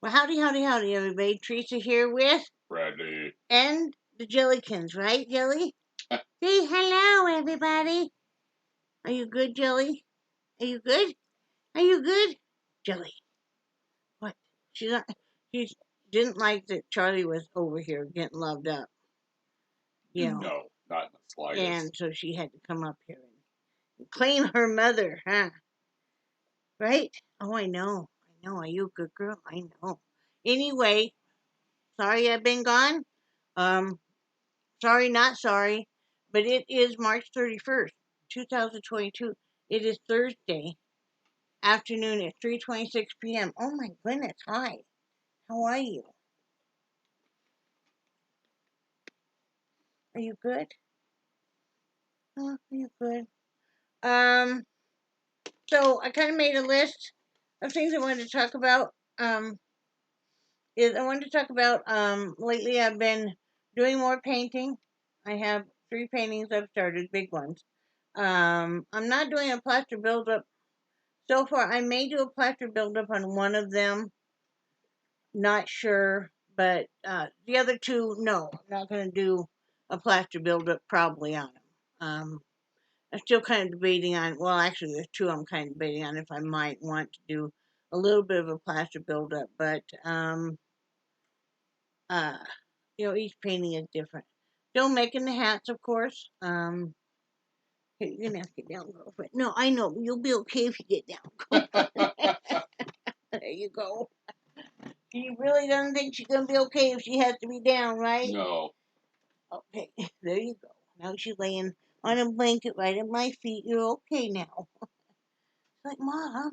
Well, howdy, howdy, howdy, everybody. Teresa here with Bradley. and the Jellykins, right, Jelly? Say hello, everybody. Are you good, Jelly? Are you good? Are you good, Jelly? What? She's not. She didn't like that Charlie was over here getting loved up, you know, No, not in the slightest. and so she had to come up here and claim her mother, huh? Right? Oh, I know. I know. Are you a good girl? I know. Anyway, sorry I've been gone. Um, Sorry, not sorry, but it is March 31st, 2022. It is Thursday afternoon at 3:26 p.m. Oh my goodness, hi. How are you? Are you good? Oh, are you good? Um, so I kind of made a list of things I wanted to talk about. I wanted to talk about lately I've been doing more painting. I have 3 paintings I've started, big ones. I'm not doing a plaster buildup so far. I may do a plaster buildup on one of them, not sure, but the other two, no, I'm not going to do a plaster buildup probably on them. I'm still kind of debating on. Well, actually, there's two I'm kind of debating on if I might want to do a little bit of a plaster buildup, but uh, each painting is different. Still making the hats, of course. Here, you're gonna have to get down, girlfriend. No, I know you'll be okay if you get down. There you go. She really doesn't think she's gonna be okay if she has to be down, right? No. Okay, there you go. Now she's laying on a blanket right at my feet. You're okay now. It's like, Mom.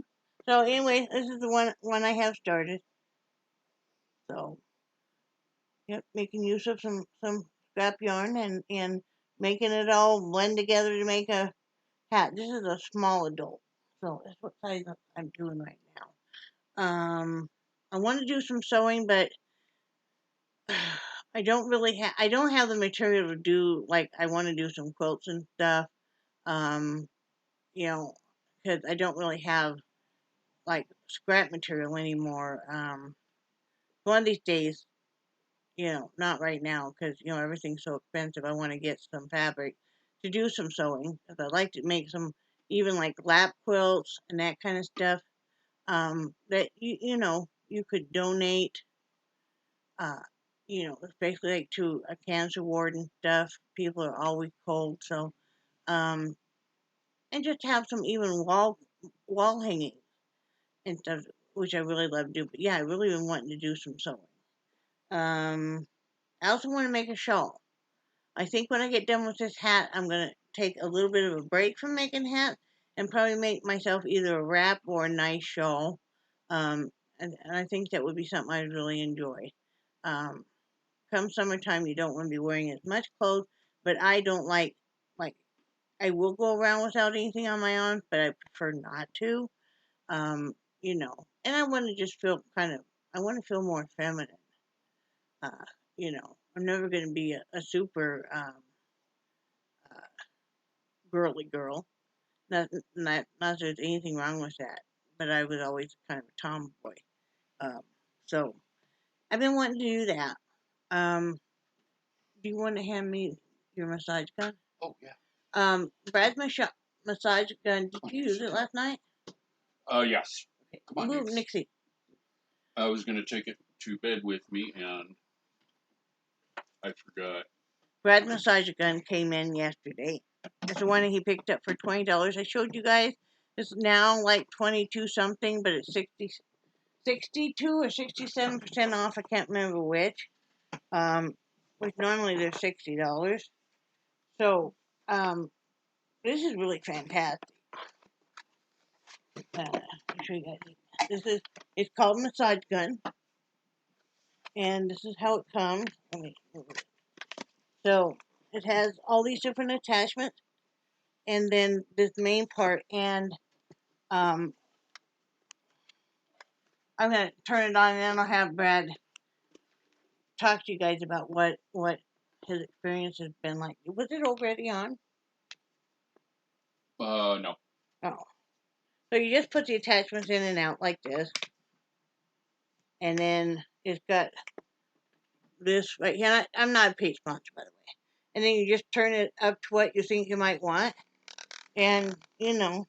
So anyway, this is the one I have started. So yep, making use of some scrap yarn and making it all blend together to make a hat. This is a small adult, so that's what size I'm doing right now. I want to do some sewing, but I don't have the material to do, like, I want to do some quilts and stuff. Um, you know, because I don't really have like scrap material anymore. One of these days, not right now because everything's so expensive. I want to get some fabric to do some sewing because I like to make some even like lap quilts and that kind of stuff. That you could donate. Uh, especially like to a cancer ward and stuff. People are always cold, so um, and just have some even wall hanging and stuff, which I really love to do. But yeah, I really been wanting to do some sewing. Um, I also want to make a shawl. I think when I get done with this hat, I'm gonna take a little bit of a break from making hats and probably make myself either a wrap or a nice shawl. And I think that would be something I'd really enjoy. Um, Come summertime, you don't want to be wearing as much clothes, but I don't like I will go around without anything on my arms, but I prefer not to. Um, and I want to just feel I want to feel more feminine. I'm never going to be a super uh, girly girl. Not that there's anything wrong with that, but I was always kind of a tomboy. Um, so I've been wanting to do that. Um, do you want to hand me your massage gun? Oh, yeah. Brad's massage gun. Did you use it last night? Yes. Come on, Move, Nix. Nixie. I was going to take it to bed with me, and I forgot. Brad's massage gun came in yesterday. It's the one he picked up for $20. I showed you guys. It's now like 22 something, but it's 62 or 67% off. I can't remember which. Which normally they're $60. So, this is really fantastic. I'll show you guys. It's called Massage Gun, and this is how it comes. So it has all these different attachments, and then this main part, and um, I'm gonna turn it on, and then I'll have Brad talk to you guys about what his experience has been like. Was it already on? No. Oh, so you just put the attachments in and out like this. and then it's got this right here. I'm not a paid sponsor, by the way. And then you just turn it up to what you think you might want, and ooh,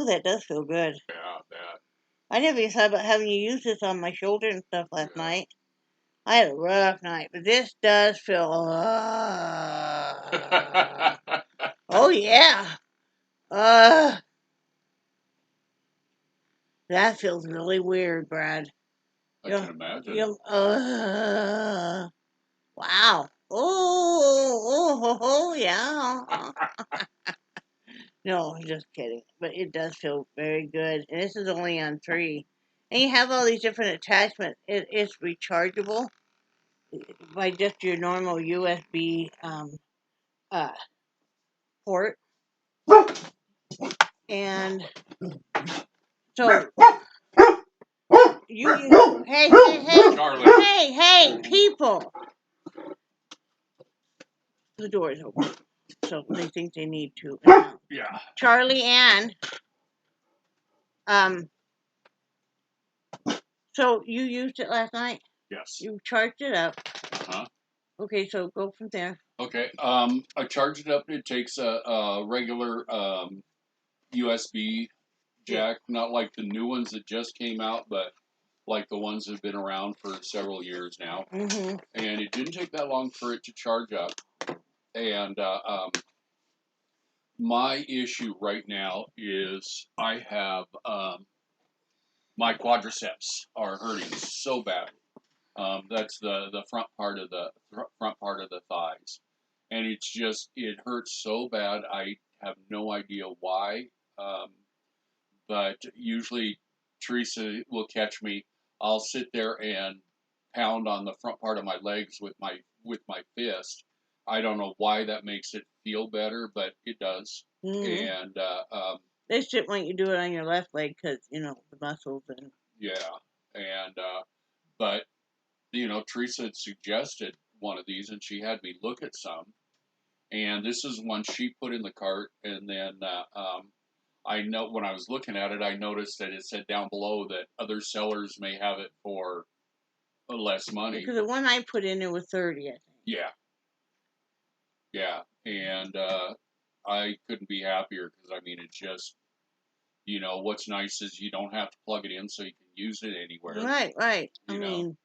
that does feel good. Yeah, that. I never even thought about having you use this on my shoulder and stuff last Yeah. night. I had a rough night, but this does feel. Oh yeah. Uh, that feels really weird, Brad. I can imagine. Wow. Oh, yeah. No, just kidding. But it does feel very good. And this is only on 3. And you have all these different attachments. It's rechargeable by just your normal USB uh, port. And so hey, Charlie. hey, people. The door is open. So they think they need to. Yeah. Charlie Ann, um, so you used it last night? Yes. You charged it up. Uh-huh. Okay, so go from there. Okay. I charged it up. It takes a regular USB jack, not like the new ones that just came out, but like the ones that have been around for several years now. Mm-hmm. And it didn't take that long for it to charge up. And my issue right now is I have my quadriceps are hurting so bad. That's the front part of the thighs, and it hurts so bad. I have no idea why, um, but usually Teresa will catch me. I'll sit there and pound on the front part of my legs with my fist. I don't know why that makes it feel better, but it does. Mm-hmm. And They should want you to do it on your left leg because the muscles and. yeah, and but Teresa had suggested one of these, and she had me look at some. And this is one she put in the cart, and then I know when I was looking at it, I noticed that it said down below that other sellers may have it for less money. Because the one I put in there was 30, I think. Yeah, yeah, and I couldn't be happier because I mean it's just what's nice is you don't have to plug it in, so you can use it anywhere. Right. I mean,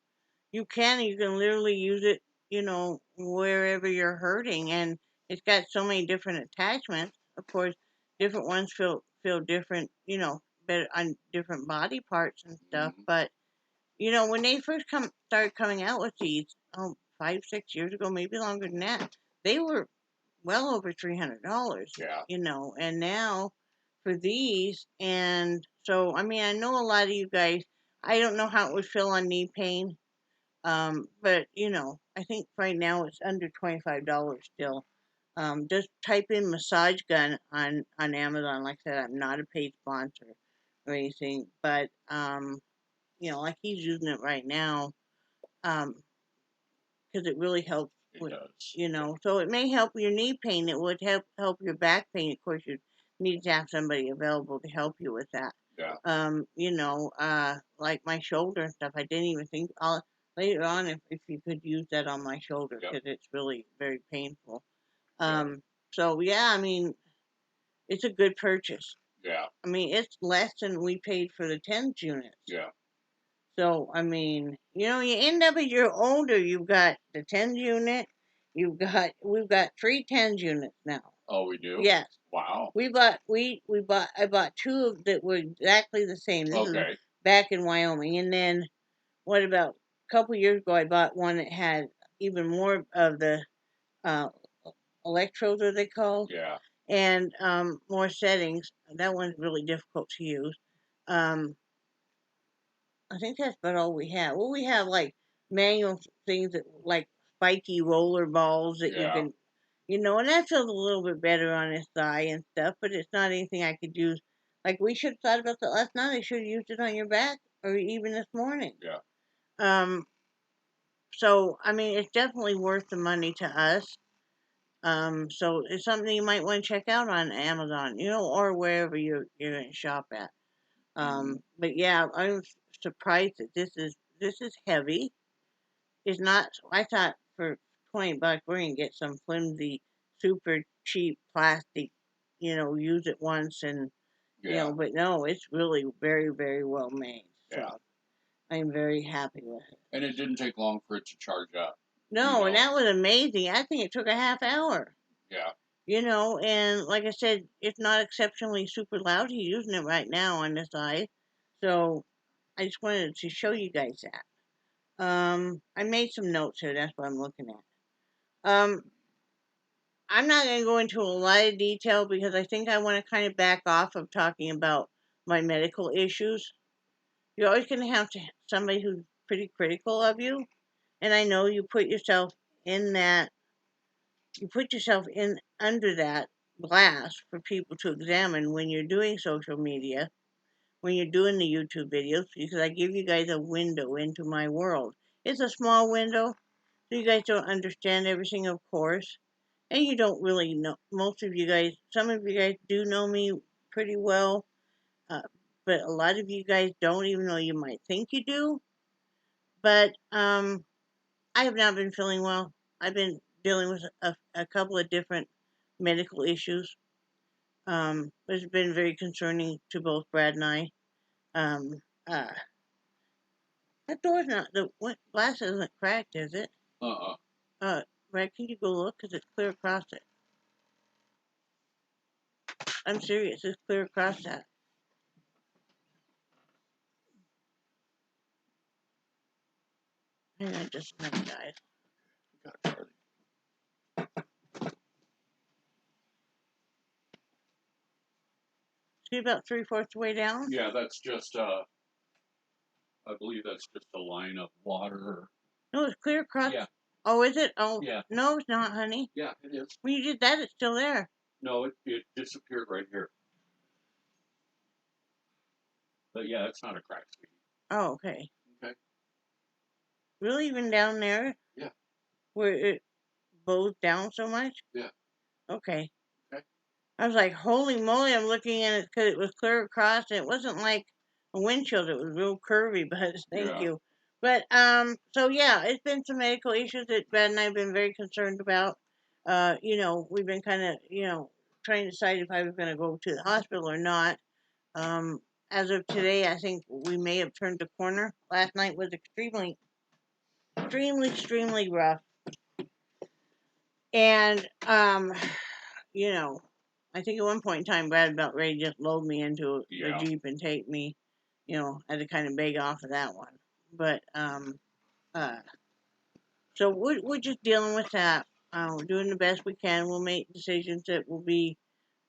you can literally use it, wherever you're hurting, and it's got so many different attachments. Of course, different ones feel different, better on different body parts and stuff. Mm-hmm. But when they first started coming out with these, 5, 6 years ago, maybe longer than that, they were well over $300. Yeah. And now for these, and so I mean, I know a lot of you guys. I don't know how it would feel on knee pain, but I think right now it's under $25 still. Just type in massage gun on Amazon. Like I said, I'm not a paid sponsor or anything, but like he's using it right now, because it really helps with, so it may help your knee pain. It would help your back pain. Of course, you need to have somebody available to help you with that. Yeah. Like my shoulder and stuff. I didn't even think later on if you could use that on my shoulder because it's really very painful. So yeah, I mean, it's a good purchase. Yeah. I mean, it's less than we paid for the TENS units. Yeah. So, I mean, you end up as you're older, you've got the TENS unit, we've got 3 TENS units now. Oh, we do? Yes. Wow. I bought 2 that were exactly the same. This is back in Wyoming. And then, about a couple years ago, I bought one that had even more of the uh, electrodes, are they called? Yeah. And more settings. That one's really difficult to use. I think that's about all we have. Well, we have like manual things that like spiky roller balls that you can, and that feels a little bit better on his thigh and stuff, but it's not anything I could use. Like we should have thought about that last night. I should have used it on your back or even this morning. Yeah. So I mean, it's definitely worth the money to us. So it's something you might want to check out on Amazon, or wherever you're going to shop at. But yeah, I'm surprised that this is heavy. It's not. I thought for $20 we're gonna get some flimsy, super cheap plastic. Use it once and Yeah. but no, it's really very, very well made. Yeah. So I'm very happy with it. And it didn't take long for it to charge up. No, and that was amazing. I think it took a half hour. Yeah. And like I said, it's not exceptionally super loud. He's using it right now on this eye. So I just wanted to show you guys that. I made some notes here. That's what I'm looking at. I'm not going to go into a lot of detail because I think I want to kind of back off of talking about my medical issues. You're always going to have somebody who's pretty critical of you, and I know in that you put yourself in under that glass for people to examine when you're doing social media, when you're doing the YouTube videos, because I give you guys a window into my world. It's a small window, so you guys don't understand everything, of course, and you don't really know. Some of you guys do know me pretty well, uh, but a lot of you guys don't, even though you might think you do. But I have not been feeling well. I've been dealing with a couple of different medical issues. It's been very concerning to both Brad and I. Um, uh, that door's not the glass isn't cracked, is it? Uh-uh. Brad, can you go look? Cause it's clear across it. I'm serious. It's clear across that. Hang on just a minute, guys. Got it, Charlie. See about 3/4 way down? Yeah, that's just I believe that's just a line of water. No, it's clear across. Yeah. Oh, is it? Oh, Yeah. no, it's not, honey. Yeah, it is. When you did that, it's still there. No, it disappeared right here. But yeah, it's not a crack, sweetie. Oh, okay. Okay. Really, even down there? Yeah. Where it bows down so much? Yeah. Okay. Okay. I was like, holy moly, I'm looking at it because it was clear across and it wasn't like a windshield. It was real curvy, but thank you. But, so yeah, it's been some medical issues that Brad and I have been very concerned about. We've been kind of, trying to decide if I was going to go to the hospital or not. As of today, I think we may have turned the corner. Last night was extremely, extremely, extremely rough. And, I think at one point in time, Brad about ready to just load me into the Jeep and take me. I had to kind of beg off of that one. But, uh, so we're just dealing with that. We're doing the best we can. We'll make decisions that will be,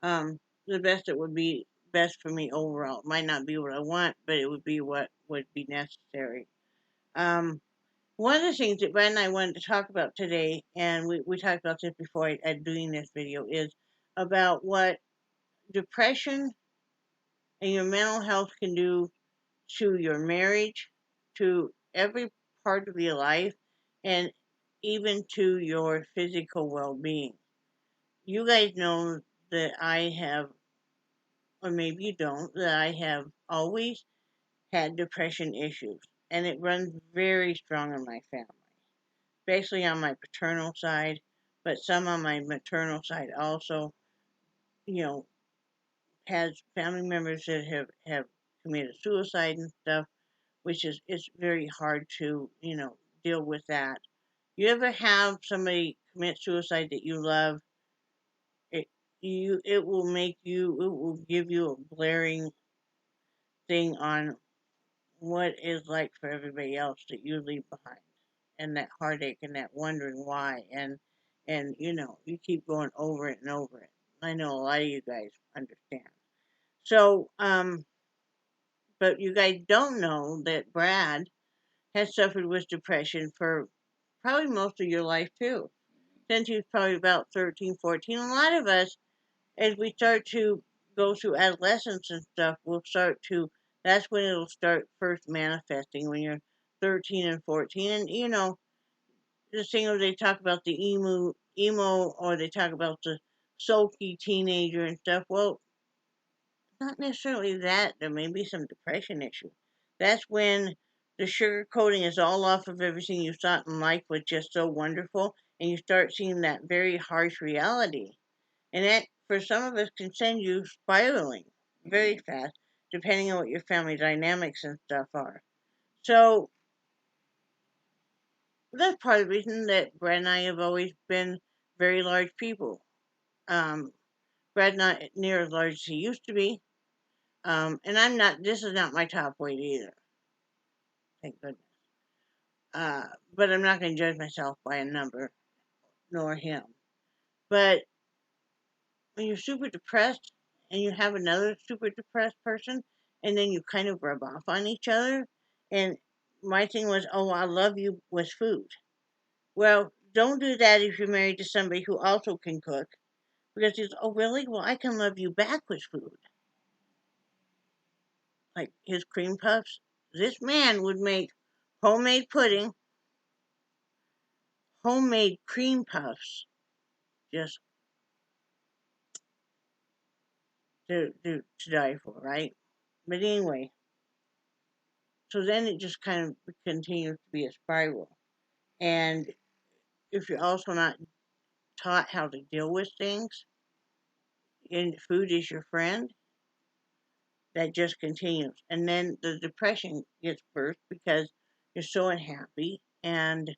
the best that would be best for me overall. It might not be what I want, but it would be what would be necessary. Um, One of the things that Brad and I wanted to talk about today, and we talked about this before I doing this video, is about what depression and your mental health can do to your marriage, to every part of your life, and even to your physical well being. You guys know that I have, or maybe you don't, that I have always had depression issues, and it runs very strong in my family, especially on my paternal side, but some on my maternal side also. You know, has family members that have committed suicide and stuff, which is it's very hard to deal with that. You ever have somebody commit suicide that you love? It it will it will give you a blaring thing on what it's like for everybody else that you leave behind, and that heartache and that wondering why, and you keep going over it and over it. I know a lot of you guys understand. So, but you guys don't know that Brad has suffered with depression for probably most of your life too. Since he was probably about 13, 14. A lot of us, as we start to go through adolescence and stuff, that's when it'll start first manifesting when you're 13 and 14. And, the thing where they talk about the emo, or they talk about the sulky teenager and stuff. Well, not necessarily that. There may be some depression issue. That's when the sugar coating is all off of everything you thought in life was just so wonderful, and you start seeing that very harsh reality. And that, for some of us, can send you spiraling very fast, depending on what your family dynamics and stuff are. So that's part of the reason that Brad and I have always been very large people. Um, Brad's not near as large as he used to be. And I'm not, this is not my top weight either, thank goodness. Uh, but I'm not going to judge myself by a number, nor him. But when you're super depressed and you have another super depressed person, and then you kind of rub off on each other, and my thing was, oh, I love you with food. Well, don't do that if you're married to somebody who also can cook, because he's, oh, really? Well, I can love you back with food. Like his cream puffs. This man would make homemade pudding, homemade cream puffs, just to die for, right? But anyway, so then it just kind of continues to be a spiral. And if you're also not taught how to deal with things, and food is your friend, that just continues. And then the depression gets burst because you're so unhappy and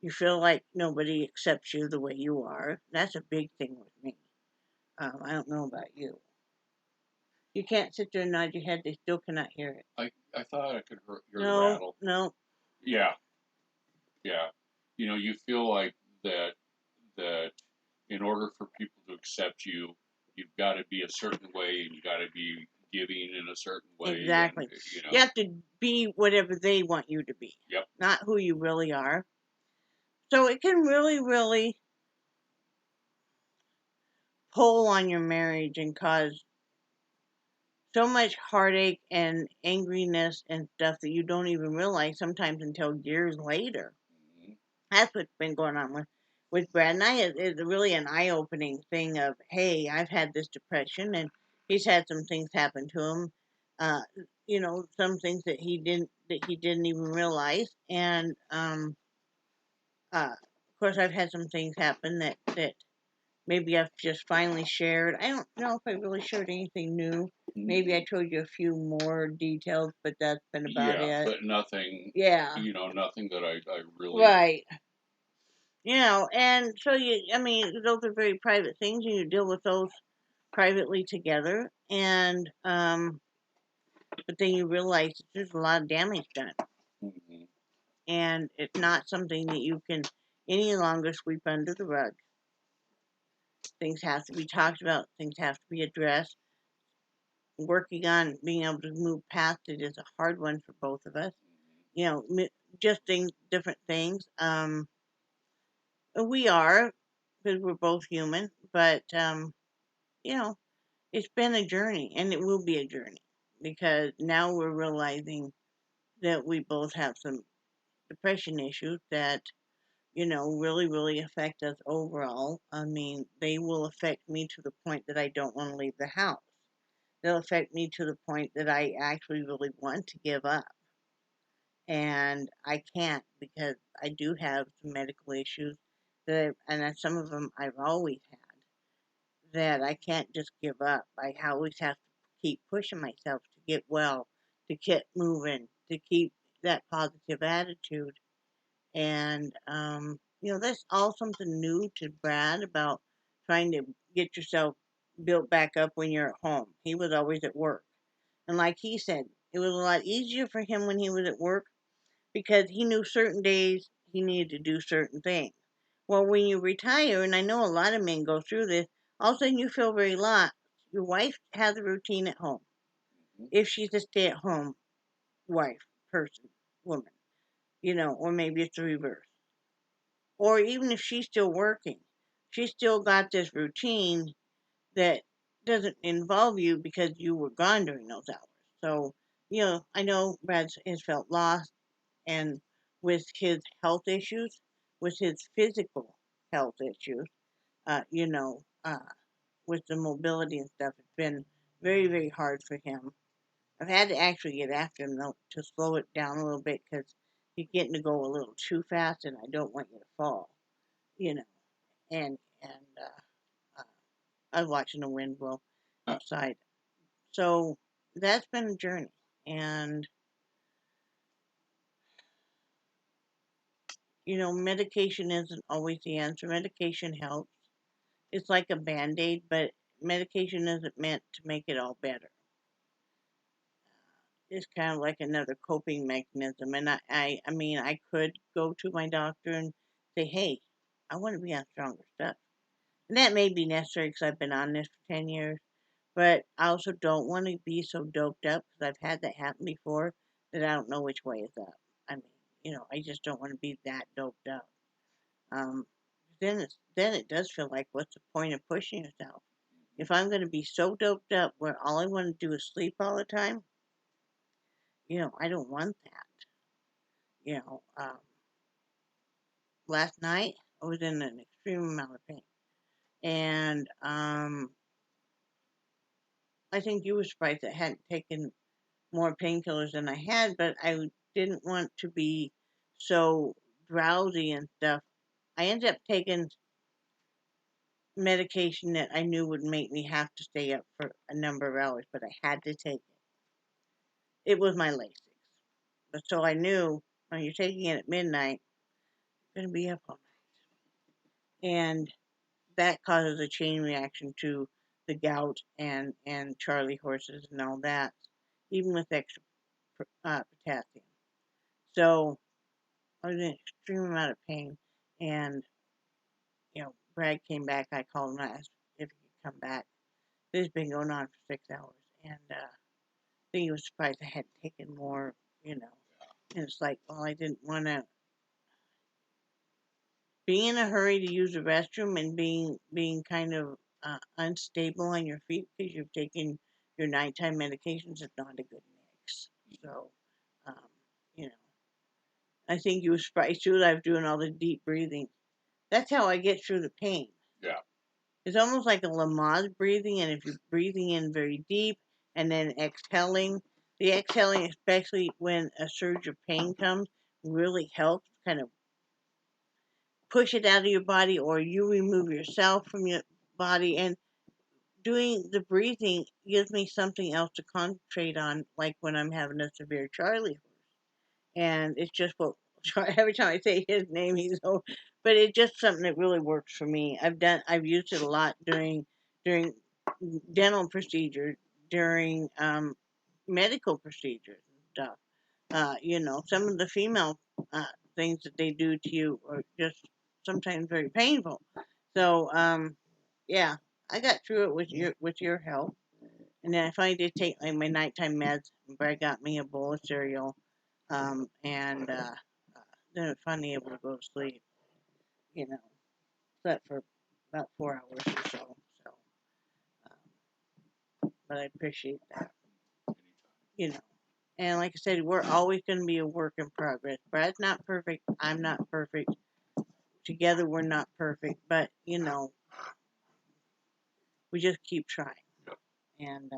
you feel like nobody accepts you the way you are. That's a big thing with me. I don't know about you. You can't sit there and nod your head, they still cannot hear it. I thought I could hear the No, rattle. no. Yeah, yeah. You know, you feel like that in order for people to accept you, you've got to be a certain way and you got to be giving in a certain way, and Exactly. You have to be whatever they want you to be, Yep. not who you really are. So it can really, really pull on your marriage and cause so much heartache and angriness and stuff that you don't even realize sometimes until years later. Mhm. That's what's been going on with Brad and I. It's really an eye opening thing of, hey, I've had this depression and he's had some things happen to him. Uh, some things that he didn't even realize, and of course I've had some things happen that maybe I've just finally shared. I don't know if I really shared anything new. Maybe I told you a few more details, but that's been about Yeah, it. but nothing. Yeah. Nothing that I really. Right. And so I mean, those are very private things, and you deal with those privately together. And but then you realize there's a lot of damage done, Mhm. and it's not something that you can any longer sweep under the rug. Things have to be talked about. Things have to be addressed. Working on being able to move past it is a hard one for both of us. You know, just different things. We are, because we're both human, but you know, it's been a journey, and it will be a journey because now we're realizing that we both have some depression issues that really, really affect us overall. I mean, they will affect me to the point that I don't want to leave the house. They'll affect me to the point that I actually really want to give up. And I can't because I do have some medical issues and some of them I've always had, that I can't just give up. I always have to keep pushing myself to get well, to keep moving, to keep that positive attitude. And, that's all something new to Brad about trying to get yourself built back up when you're at home. He was always at work. And like he said, it was a lot easier for him when he was at work because he knew certain days he needed to do certain things. Well, when you retire, and I know a lot of men go through this, all of a sudden you feel very lost. Your wife has a routine at home. If she's a stay at home wife, person, woman, or maybe it's the reverse. Or even if she's still working, she's still got this routine that doesn't involve you because you were gone during those hours. So, I know Brad has felt lost, and with his health issues, with his physical health issues, uh, you know, uh, with the mobility and stuff, it's been very, very hard for him. I've had to actually get after him though to slow it down a little bit because he's getting to go a little too fast, and I don't want you to fall. You know, and I was watching the wind blow outside. So that's been a journey, and medication isn't always the answer. Medication helps. It's like a band-aid, but medication isn't meant to make it all better. It's kind of like another coping mechanism. And I mean, I could go to my doctor and say, hey, I want to be on stronger stuff. And that may be necessary because I've been on this for 10 years. But I also don't want to be so doped up because I've had that happen before that I don't know which way is up. I mean, I just don't want to be that doped up. Um, then it does feel like, what's the point of pushing yourself? If I'm going to be so doped up where all I want to do is sleep all the time, I don't want that. You know, um, Last night I was in an extreme amount of pain, and I think you were surprised that I hadn't taken more painkillers than I had, but I didn't want to be so drowsy and stuff. I ended up taking medication that I knew would make me have to stay up for a number of hours, but I had to take it. It was my Lasix. But so I knew when you're taking it at midnight, you're going to be up all night. And that causes a chain reaction to the gout and Charlie horses and all that, even with extra potassium. So I was in an extreme amount of pain. And, Brad came back. I called him and asked if he could come back. This has been going on for 6 hours. And I think he was surprised I hadn't taken more, you know. And it's like, well, I didn't want to be in a hurry to use the restroom and being kind of unstable on your feet because you've taken your nighttime medications is not a good mix. So, um, you know, I think you were surprised too that I was doing all the deep breathing. That's how I get through the pain. Yeah. It's almost like a Lamaze breathing, and if you're breathing in very deep and then exhaling, the exhaling, especially when a surge of pain comes, really helps kind of push it out of your body, or you remove yourself from your body. And doing the breathing gives me something else to concentrate on, like when I'm having a severe Charlie horse. And it's just what every time I say his name, he's so. But it's just something that really works for me. I've used it a lot during dental procedures, during medical procedures and stuff. Some of the female things that they do to you are just sometimes very painful. So, yeah, I got through it with your help, and then I finally did take like my nighttime meds. Brad got me a bowl of cereal, and then I was finally able to go to sleep. You know, slept for about 4 hours or so. So, but I appreciate that. You know. And like I said, we're always going to be a work in progress. Brad's not perfect. I'm not perfect. Together, we're not perfect. But, we just keep trying. And,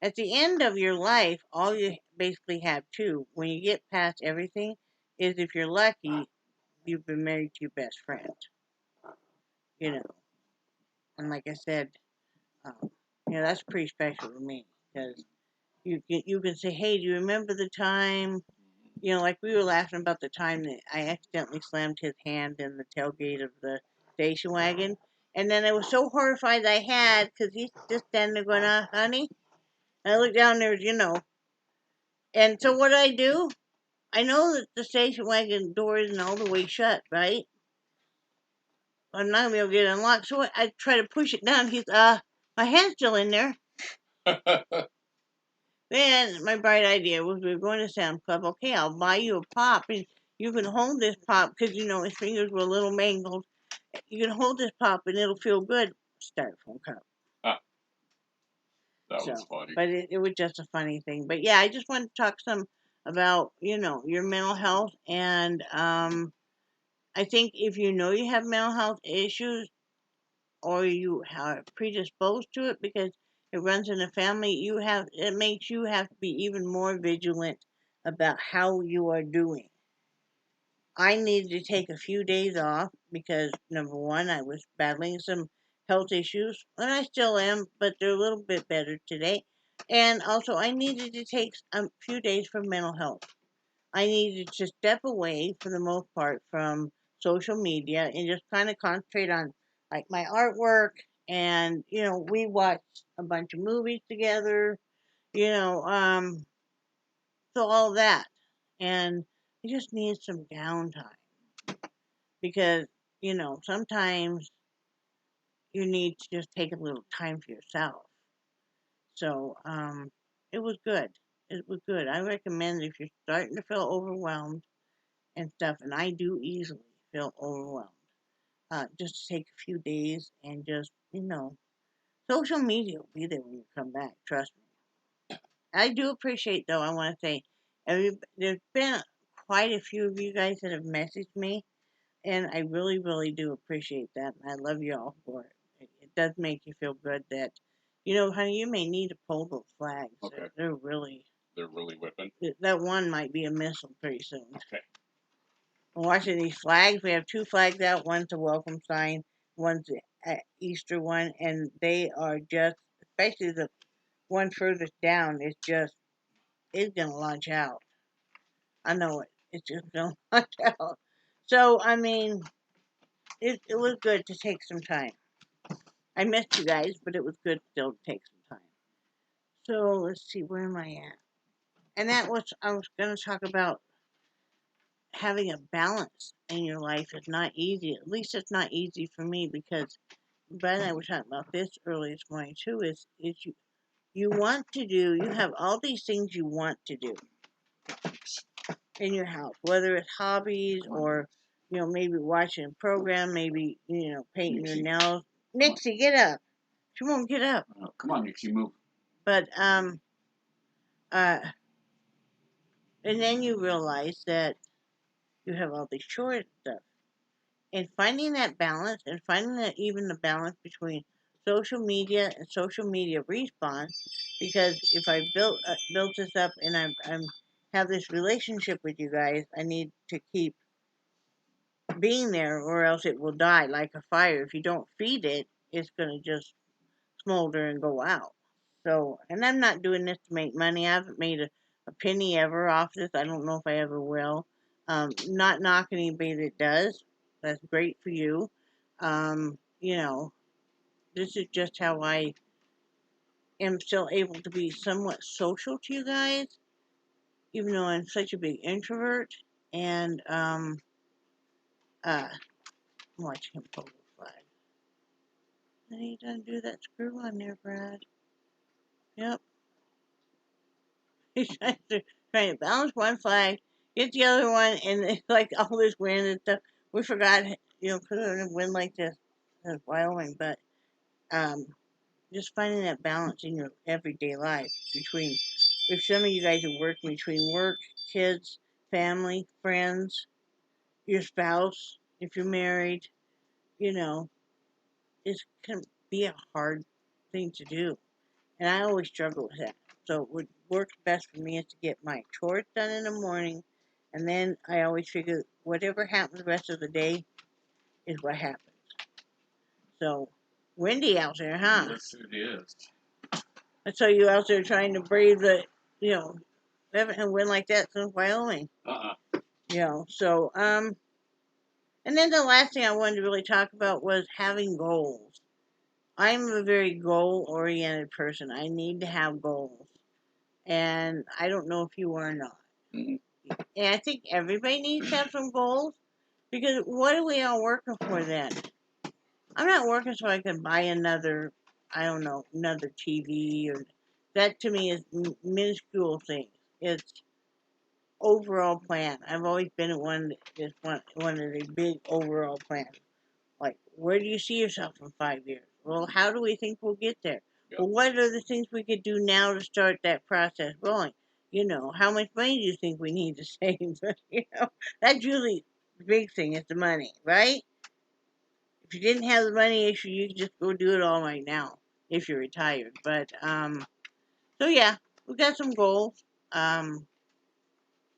at the end of your life, all you basically have too, when you get past everything, is if you're lucky, you've been married to your best friend. You know. And like I said, um, that's pretty special to me. Because you can say, hey, do you remember the time? Like we were laughing about the time that I accidentally slammed his hand in the tailgate of the station wagon. And then I was so horrified I had, because he's just standing there going, honey. And I looked down there, And so what do I do? I know that the station wagon door isn't all the way shut, right? I'm not going to be able to get it unlocked. So I try to push it down. He's, my hand's still in there. Then my bright idea was we were going to Sam's Club. Okay, I'll buy you a pop, and you can hold this pop because his fingers were a little mangled. You can hold this pop, and it'll feel good. Styrofoam cup. Ah, that was funny. But it was just a funny thing. But yeah, I just wanted to talk some about your mental health, and I think if you know you have mental health issues or you are predisposed to it, because it runs in the family, it makes you have to be even more vigilant about how you are doing. I needed to take a few days off because number one, I was battling some health issues, and I still am, but they're a little bit better today. And also, I needed to take a few days for mental health. I needed to step away for the most part from social media and just kind of concentrate on like my artwork. And we watched a bunch of movies together. You know, so all that, and you just need some downtime because sometimes you need to just take a little time for yourself. So it was good. It was good. I recommend if you're starting to feel overwhelmed and stuff, and I do easily feel overwhelmed. Just take a few days and just, social media will be there when you come back. Trust me. I do appreciate, though, I want to say, there's been quite a few of you guys that have messaged me, and I really, really do appreciate that. And I love you all for it. It does make you feel good that, honey, you may need to pull those flags. Okay. They're really whipping. That one might be a missile pretty soon. Okay. I'm watching these flags. We have two flags out. One's a welcome sign. One's the Easter one, and they are just, especially the one furthest down, it's gonna launch out. I know it. It's just gonna launch out. So I mean, it was good to take some time. I missed you guys, but it was good still to take some time. So let's see, where am I at? And that was I was gonna talk about having a balance in your life is not easy. At least it's not easy for me because Brad and I were talking about this early this morning too. Is you want to do? You have all these things you want to do in your house, whether it's hobbies or maybe watching a program, maybe painting your nails. Nixie, get up! She won't get up. Oh, come on, Nixie, move. But uh, and then you realize that you have all these chores and stuff. And finding that balance and finding that even the balance between social media and social media response, because if I built this up and I'm have this relationship with you guys, I need to keep being there or else it will die like a fire. If you don't feed it, it's gonna just smolder and go out. So, and I'm not doing this to make money. I haven't made a penny ever off this. I don't know if I ever will. Not knocking anybody that does. That's great for you. This is just how I am still able to be somewhat social to you guys, even though I'm such a big introvert. And I'm watching him pull the flag. And he doesn't do that screw on there, Brad. Yep. He's trying to balance one flag, get the other one, and it's like all this wind and stuff. We forgot, because of a wind like this in Wyoming, but um, just finding that balance in your everyday life between, if some of you guys are working between work, kids, family, friends, your spouse, if you're married, you know, it can be a hard thing to do. And I always struggle with that. So what works best for me is to get my chores done in the morning, and then I always figure whatever happens the rest of the day is what happens. So windy out there, huh? Yes, it is. I saw you out there trying to brave we haven't had wind like that since Wyoming. So and then the last thing I wanted to really talk about was having goals. I'm a very goal oriented person. I need to have goals. And I don't know if you are or not. Mm-hmm. And I think everybody needs to have some goals because what are we all working for then? I'm not working so I can buy another, I don't know, another TV or that to me is minuscule things. It's overall plan. I've always been one of the big overall plans. Like, where do you see yourself in 5 years? Well, how do we think we'll get there? Yep. Well, what are the things we could do now to start that process going? How much money do you think we need to save? That's usually the big thing is the money, right? If you didn't have the money issue, you could just go do it all right now. if you're retired. But so yeah, we got some goals down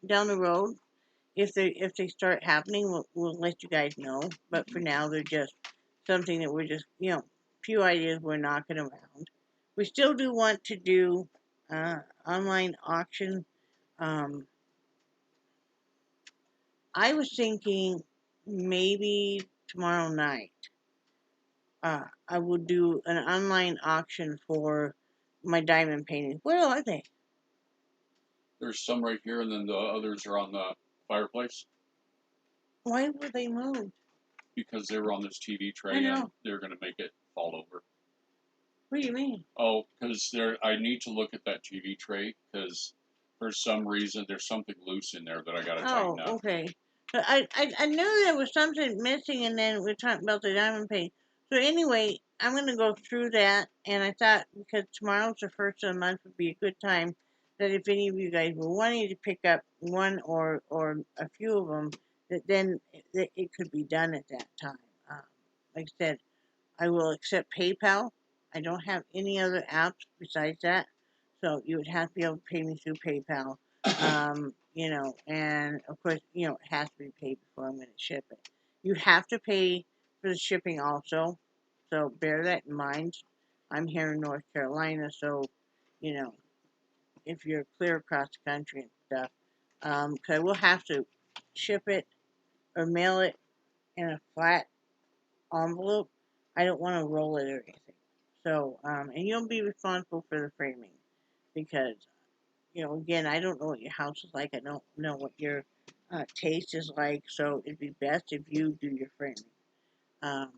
the road. If they start happening, we'll let you guys know. But for now, they're just something that we're just few ideas we're knocking around. We still do want to do online auction. Um, I was thinking maybe tomorrow night. I would do an online auction for my diamond paintings. Where are they? There's some right here, and then the others are on the fireplace Why were they moved? because they were on this TV I tray, and know. they're going to make it fall over. What do you mean? Oh, because I need to look at that TV tray because for some reason there's something loose in there that I got to Oh, tighten up. okay. But I knew there was something missing, and then we're talking about the diamond paint. So anyway, I'm gonna go through that, and I thought because tomorrow's the first of the month would be a good time that if any of you guys were wanting to pick up one or a few of them, that then it could be done at that time. Like I said, I will accept PayPal. I don't have any other apps besides that. So you would have to be able to pay me through PayPal. And of course, it has to be paid before I'm going to ship it. You have to pay for the shipping also. So bear that in mind. I'm here in North Carolina, so, you know, if you're clear across the country and stuff, because I will have to ship it or mail it in a flat envelope. I don't want to roll it or anything. So, and you'll be responsible for the framing because, again, I don't know what your house is like. I don't know what your taste is like. So it'd be best if you do your framing. Um,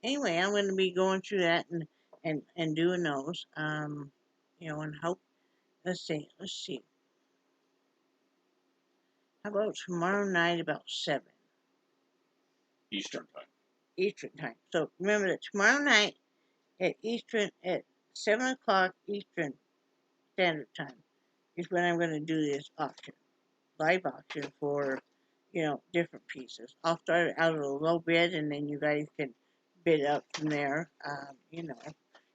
anyway, I'm going to be going through that and doing those. And hope. Let's see. Let's see. How about tomorrow night about 7 Eastern time. Eastern time? So remember that tomorrow night at 7 o'clock Eastern Standard Time is when I'm going to do this auction, live auction for, different pieces. I'll start out at a low bid, and then you guys can bid up from there,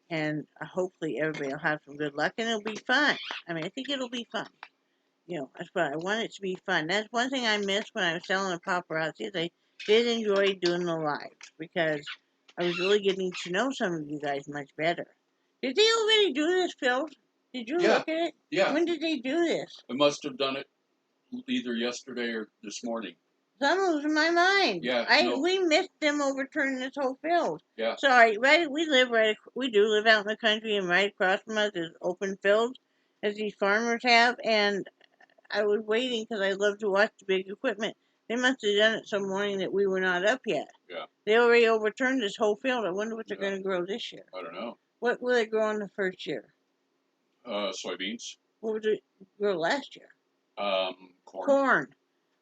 and hopefully everybody will have some good luck, and it'll be fun. I mean, I think it'll be fun. That's what I want it to be fun. That's one thing I missed when I was selling the paparazzi. I did enjoy doing the lives because I was really getting to know some of you guys much better. Did they already do this, Phil? Did you look at it? Yeah. When did they do this? I must have done it either yesterday or this morning. Some losing my mind. Yeah. We missed them overturning this whole field. Yeah. Sorry, right? We do live out in the country, and right across from us is open fields, as these farmers have, and I was waiting because I love to watch the big equipment. They must have done it some morning that we were not up yet. Yeah. They already overturned this whole field. I wonder what they're going to grow this year. I don't know. What will they grow in the first year? Soybeans. What would it grow last year? Corn.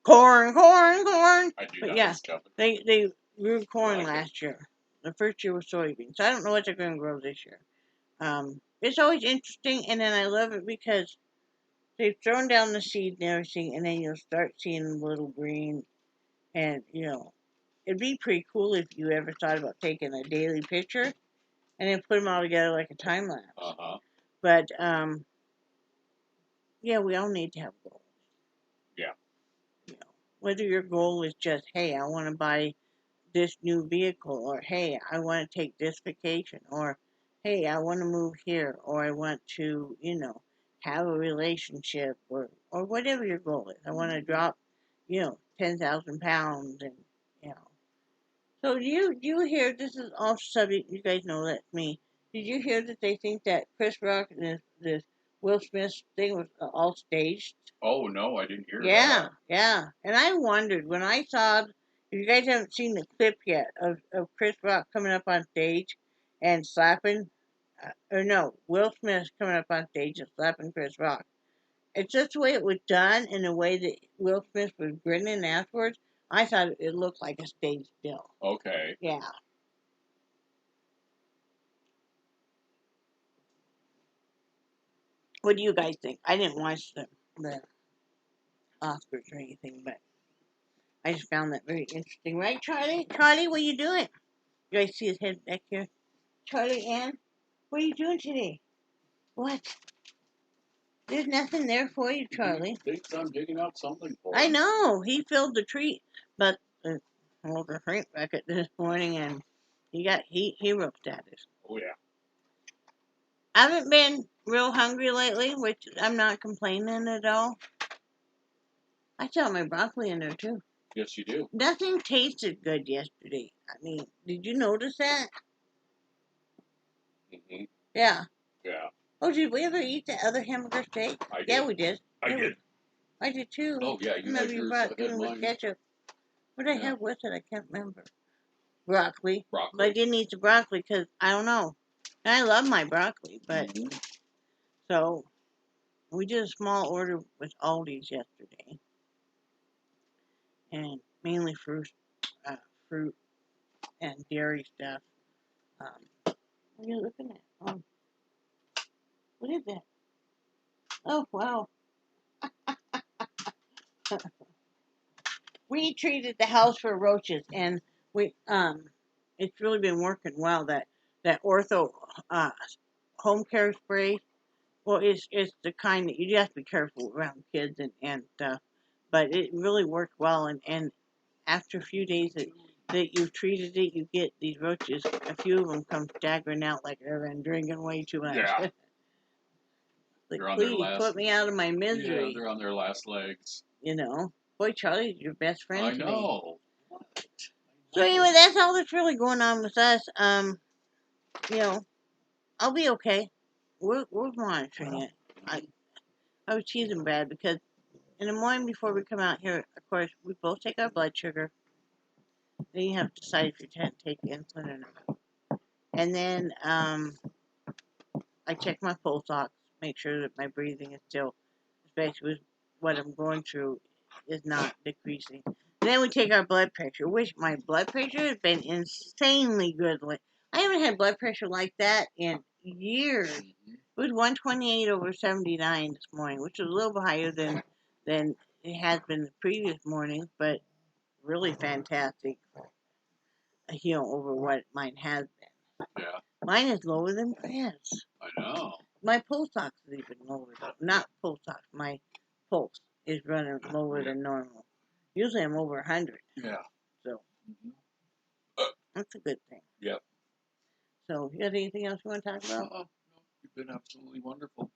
Corn. I do But that yeah, stuff. they grew corn like last year. The first year was soybeans. So I don't know what they're going to grow this year. It's always interesting, and then I love it because they've thrown down the seed and everything, and then you'll start seeing the little green. And, it'd be pretty cool if you ever thought about taking a daily picture and then put them all together like a time lapse. Uh-huh. But, yeah, we all need to have goals. Yeah. Whether your goal is just, hey, I want to buy this new vehicle, or hey, I want to take this vacation, or hey, I want to move here, or I want to, have a relationship, or whatever your goal is. I want to drop, 10,000 pounds, and, you know. So do you hear, this is off subject, you guys know that's me. Did you hear that they think that Chris Rock and this Will Smith thing was all staged? Oh, no, I didn't hear Yeah, that. yeah. And I wondered when I saw, if you guys haven't seen the clip yet of Chris Rock coming up on stage and slapping, or no, Will Smith coming up on stage and slapping Chris Rock. It's just the way it was done and the way that Will Smith was grinning afterwards. I thought it looked like a stage deal. Okay. Yeah. What do you guys think? I didn't watch the Oscars or anything, but I just found that very interesting. Right, Charlie? Charlie, what are you doing? You guys see his head back here? Charlie Ann? What are you doing today? What? There's nothing there for you, Charlie. He thinks I'm digging out something for I him. know. He filled the tree, but the Frank bucket this morning, and he rooked at us. Oh, yeah. I haven't been real hungry lately, which I'm not complaining at all. I saw my broccoli in there too. Yes, you do. Nothing tasted good yesterday. I mean, did you notice that? Mm-hmm. Yeah. Yeah. Oh, did we ever eat the other hamburger steak? I did. Yeah, we did. I did. I did too. Oh, yeah, you Remember had you yours, brought I had it with mine. ketchup. What did I have with it? I can't remember. Broccoli. But I Broccoli. didn't eat the broccoli because I don't know. And I love my broccoli, but so we did a small order with Aldi's yesterday, and mainly fruit and dairy stuff. What are you looking at? What is that? Oh wow! We treated the house for roaches, and it's really been working well. That ortho uh home care spray. Well, it's the kind that you have to be careful around kids and stuff, but it really worked well. And after a few days that you've treated it, you get these roaches. A few of them come staggering out like they've been drinking way too much. Yeah. Like, They're on their please last. put me out of my Yeah, misery. they're on their last legs. You know, boy, Charlie's your best friend I to me. know. So anyway, that's all that's really going on with us. You know, I'll be okay. We're monitoring it. I was teasing Brad because in the morning before we come out here, of course, we both take our blood sugar. Then you have to decide if you're to take insulin or not. And then I check my pulse ox, make sure that my breathing is still, especially with what I'm going through, is not decreasing. Then we take our blood pressure, which my blood pressure has been insanely good. I haven't had blood pressure like that in years. Mm-hmm. It was 128/79 this morning, which was a little bit higher than it has been the previous morning, but really fantastic, over what mine has been. Yeah. Mine is lower than Brad's. I know. My pulse ox is even lower though. Not pulse ox. My pulse is running lower than normal. Usually I'm over 100. Yeah. So that's a good thing. Yep. So you got anything else you want to talk about? No, you've been absolutely wonderful.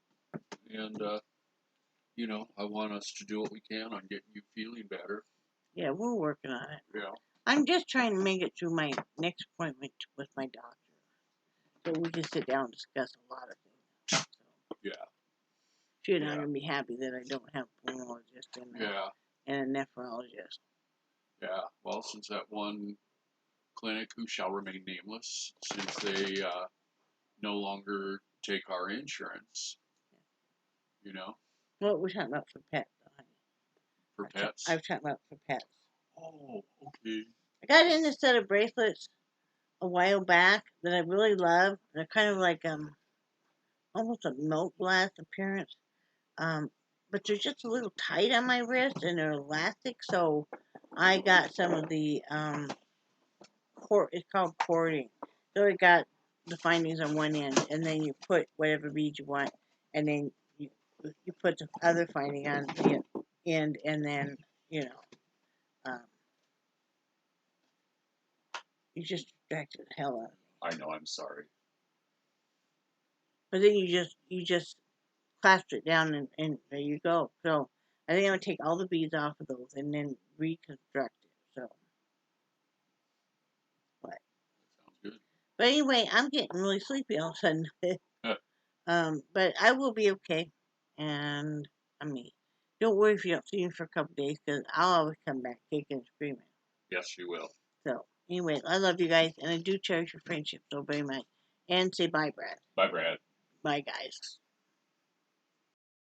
And, I want us to do what we can on getting you feeling better. Yeah, we're working on it. Yeah. I'm just trying to make it through my next appointment with my doctor. So we can sit down and discuss a lot of things. So Yeah. she and I'm going to be happy that I don't have a pulmonologist and a nephrologist. Yeah. Well, since that one clinic who shall remain nameless, since they no longer take our insurance, What we're talking about for pets, honey. For pets? I was talking about for pets. Oh, okay. I got in a set of bracelets a while back that I really love. They're kind of like almost a milk glass appearance. But they're just a little tight on my wrist and they're elastic, so I got some of the it's called cording. So it got the findings on one end, and then you put whatever bead you want, and then you put the other finding on the end, and then um, you just distracted the hell out of me. I know. I'm sorry. But then you just clasp it down, and there you go. So I think I'm gonna take all the beads off of those and then reconstruct it. So, what? Sounds good. But anyway, I'm getting really sleepy all of a sudden. But I will be okay. And I mean, don't worry if you don't see me for a couple days, because I'll always come back kicking and screaming. Yes, you will. So anyway, I love you guys, and I do cherish your friendship so very much. And say bye, Brad. Bye, Brad. Bye, guys.